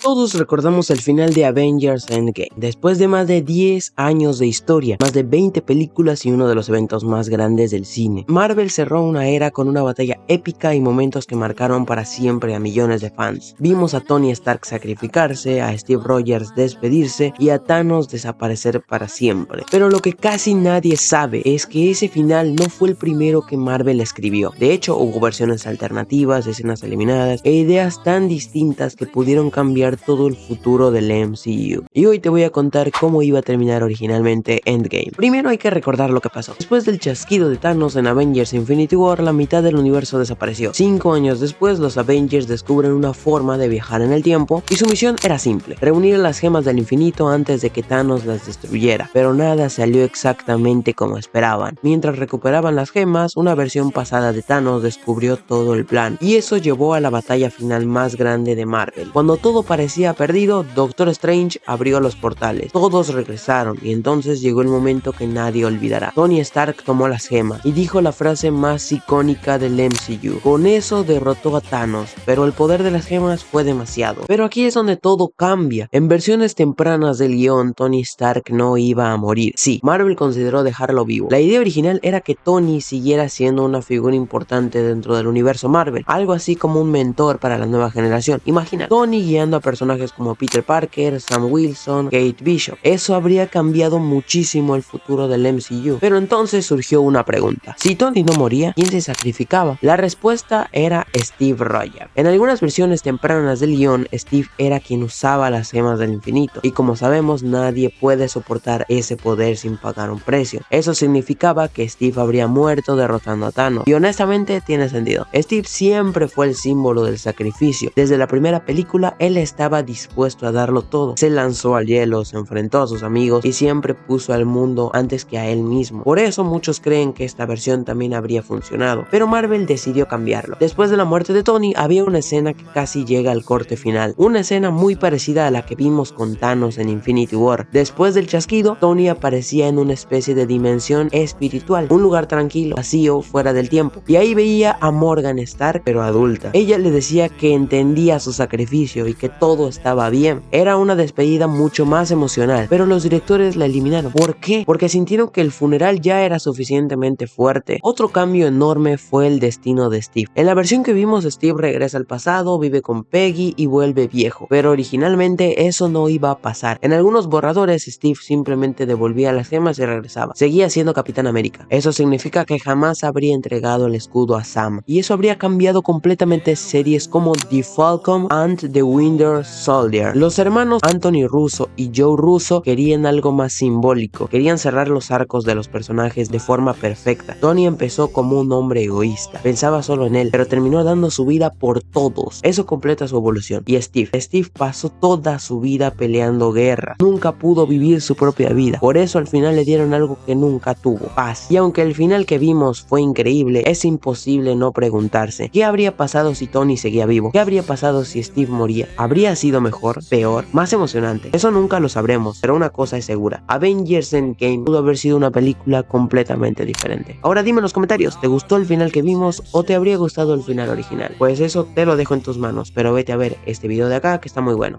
Todos recordamos el final de Avengers Endgame, después de más de 10 años de historia, más de 20 películas y uno de los eventos más grandes del cine. Marvel cerró una era con una batalla épica y momentos que marcaron para siempre a millones de fans. Vimos a Tony Stark sacrificarse, a Steve Rogers despedirse y a Thanos desaparecer para siempre. Pero lo que casi nadie sabe es que ese final no fue el primero que Marvel escribió. De hecho, hubo versiones alternativas, escenas eliminadas e ideas tan distintas que pudieron cambiar todo el futuro del MCU. Y hoy te voy a contar cómo iba a terminar originalmente Endgame. Primero hay que recordar lo que pasó. Después del chasquido de Thanos en Avengers Infinity War, la mitad del universo desapareció. 5 años después, los Avengers descubren una forma de viajar en el tiempo y su misión era simple: reunir las gemas del infinito antes de que Thanos las destruyera. Pero nada salió exactamente como esperaban. Mientras recuperaban las gemas, una versión pasada de Thanos descubrió todo el plan, y eso llevó a la batalla final más grande de Marvel. Cuando todo parecía perdido, Doctor Strange abrió los portales. Todos regresaron y entonces llegó el momento que nadie olvidará. Tony Stark tomó las gemas y dijo la frase más icónica del MCU. Con eso derrotó a Thanos, pero el poder de las gemas fue demasiado. Pero aquí es donde todo cambia. En versiones tempranas del guión, Tony Stark no iba a morir. Sí, Marvel consideró dejarlo vivo. La idea original era que Tony siguiera siendo una figura importante dentro del universo Marvel, algo así como un mentor para la nueva generación. Imagina, Tony guiando a personajes como Peter Parker, Sam Wilson, Kate Bishop. Eso habría cambiado muchísimo el futuro del MCU. Pero entonces surgió una pregunta: si Tony no moría, ¿quién se sacrificaba? La respuesta era Steve Rogers. En algunas versiones tempranas del guión, Steve era quien usaba las gemas del infinito, y como sabemos, nadie puede soportar ese poder sin pagar un precio. Eso significaba que Steve habría muerto derrotando a Thanos, y honestamente tiene sentido. Steve siempre fue el símbolo del sacrificio. Desde la primera película, él estaba dispuesto a darlo todo. Se lanzó al hielo, se enfrentó a sus amigos y siempre puso al mundo antes que a él mismo. Por eso muchos creen que esta versión también habría funcionado, pero Marvel decidió cambiarlo. Después de la muerte de Tony, había una escena que casi llega al corte final, una escena muy parecida a la que vimos con Thanos en Infinity War. Después del chasquido, Tony aparecía en una especie de dimensión espiritual, un lugar tranquilo, vacío, fuera del tiempo, y ahí veía a Morgan Stark, pero adulta. Ella le decía que entendía su sacrificio y que todo estaba bien. Era una despedida mucho más emocional, pero los directores la eliminaron. ¿Por qué? Porque sintieron que el funeral ya era suficientemente fuerte. Otro cambio enorme fue el destino de Steve. En la versión que vimos, Steve regresa al pasado, vive con Peggy y vuelve viejo, pero originalmente eso no iba a pasar. En algunos borradores, Steve simplemente devolvía las gemas y regresaba. Seguía siendo Capitán América. Eso significa que jamás habría entregado el escudo a Sam, y eso habría cambiado completamente series como The Falcon and the Winter Soldier. Los hermanos Anthony Russo y Joe Russo querían algo más simbólico. Querían cerrar los arcos de los personajes de forma perfecta. Tony empezó como un hombre egoísta, pensaba solo en él, pero terminó dando su vida por todos. Eso completa su evolución. Y Steve pasó toda su vida peleando guerra. Nunca pudo vivir su propia vida. Por eso al final le dieron algo que nunca tuvo: paz. Y aunque el final que vimos fue increíble, es imposible no preguntarse: ¿qué habría pasado si Tony seguía vivo? ¿Qué habría pasado si Steve moría? ¿Habría sido mejor, peor, más emocionante? Eso nunca lo sabremos, pero una cosa es segura: Avengers Endgame pudo haber sido una película completamente diferente. Ahora dime en los comentarios, ¿te gustó el final que vimos o te habría gustado el final original? Pues eso te lo dejo en tus manos, pero vete a ver este video de acá que está muy bueno.